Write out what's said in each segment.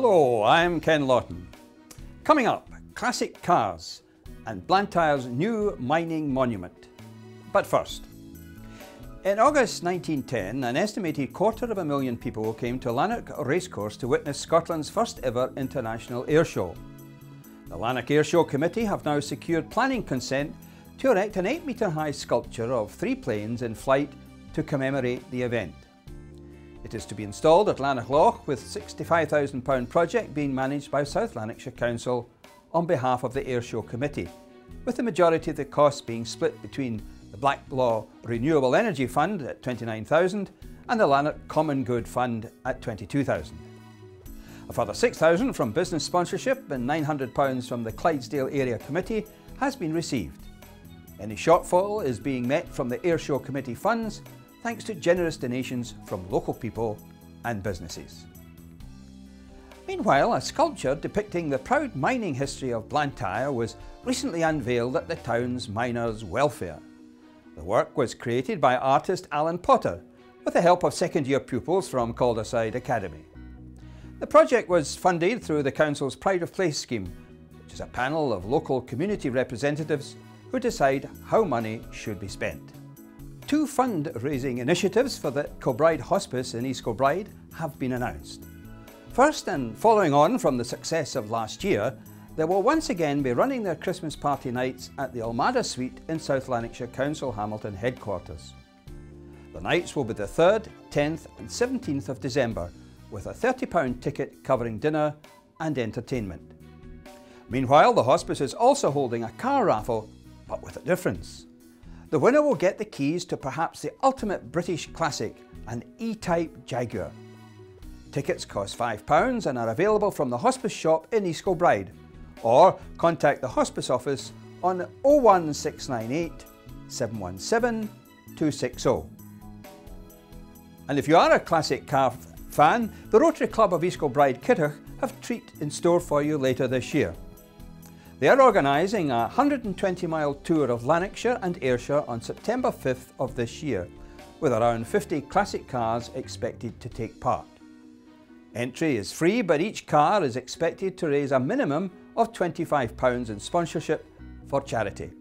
Hello, I'm Ken Lawton. Coming up, classic cars and Blantyre's new mining monument. But first, in August 1910, an estimated 250,000 people came to Lanark racecourse to witness Scotland's first ever international airshow. The Lanark Airshow Committee have now secured planning consent to erect an 8-metre high sculpture of 3 planes in flight to commemorate the event. It is to be installed at Lanark Loch, with £65,000 project being managed by South Lanarkshire Council on behalf of the Airshow Committee, with the majority of the costs being split between the Blacklaw Renewable Energy Fund at £29,000 and the Lanark Common Good Fund at £22,000. A further £6,000 from business sponsorship and £900 from the Clydesdale Area Committee has been received. Any shortfall is being met from the Airshow Committee funds, thanks to generous donations from local people and businesses. Meanwhile, a sculpture depicting the proud mining history of Blantyre was recently unveiled at the town's miners' welfare. The work was created by artist Alan Potter, with the help of second-year pupils from Calderside Academy. The project was funded through the Council's Pride of Place scheme, which is a panel of local community representatives who decide how money should be spent. 2 fundraising initiatives for the Kilbride Hospice in East Kilbride have been announced. First, and following on from the success of last year, they will once again be running their Christmas party nights at the Almada Suite in South Lanarkshire Council Hamilton headquarters. The nights will be the 3rd, 10th and 17th of December, with a £30 ticket covering dinner and entertainment. Meanwhile, the hospice is also holding a car raffle, but with a difference. The winner will get the keys to perhaps the ultimate British classic, an E-Type Jaguar. Tickets cost £5 and are available from the hospice shop in East Kilbride, or contact the hospice office on 01698 717 260. And if you are a classic car fan, the Rotary Club of East Kilbride Kittoch have a treat in store for you later this year. They are organising a 120-mile tour of Lanarkshire and Ayrshire on September 5th of this year, with around 50 classic cars expected to take part. Entry is free, but each car is expected to raise a minimum of £25 in sponsorship for charity.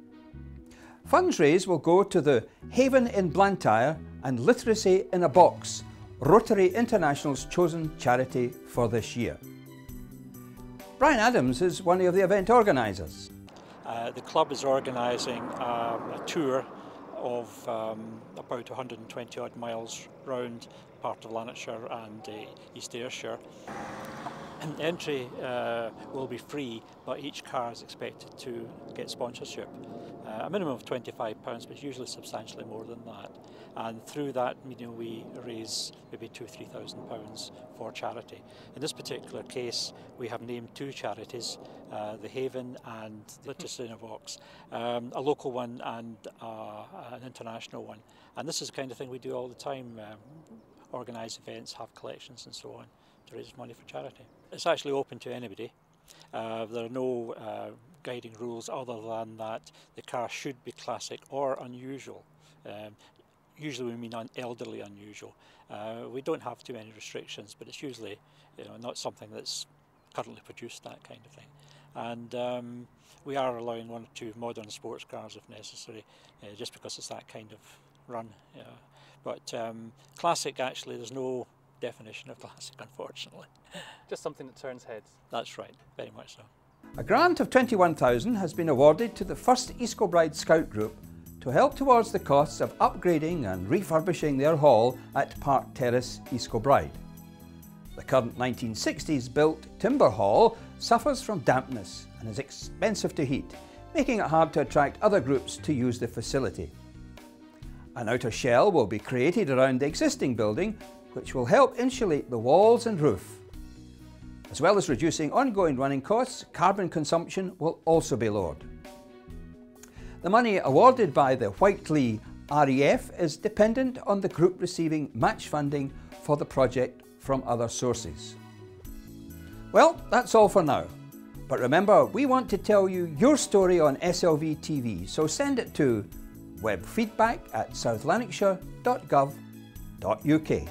Funds raised will go to the Haven in Blantyre and Literacy in a Box, Rotary International's chosen charity for this year. Brian Adams is one of the event organisers. The club is organising a tour of about 120 odd miles round part of Lanarkshire and East Ayrshire. And entry will be free, but each car is expected to get sponsorship. A minimum of £25, but it's usually substantially more than that. And through that, we raise maybe £2,000–3,000 for charity. In this particular case, we have named 2 charities, the Haven and Literacy in a Box, a local one and an international one. And this is the kind of thing we do all the time, organise events, have collections and so on, to raise money for charity. It's actually open to anybody. There are no guiding rules other than that the car should be classic or unusual. Usually we mean elderly unusual. We don't have too many restrictions, but it's usually not something that's currently produced, that kind of thing. And we are allowing 1 or 2 modern sports cars if necessary, just because it's that kind of run. But classic, actually, there's no definition of classic, unfortunately. Just something that turns heads. That's right, very much so. A grant of £21,000 has been awarded to the first East Kilbride Scout Group to help towards the costs of upgrading and refurbishing their hall at Park Terrace, East Kilbride. The current 1960s built timber hall suffers from dampness and is expensive to heat, making it hard to attract other groups to use the facility. An outer shell will be created around the existing building, which will help insulate the walls and roof. As well as reducing ongoing running costs, carbon consumption will also be lowered. The money awarded by the Whiteley REF is dependent on the group receiving match funding for the project from other sources. Well, that's all for now. But remember, we want to tell you your story on SLVtv, so send it to webfeedback@southlanarkshire.gov.uk.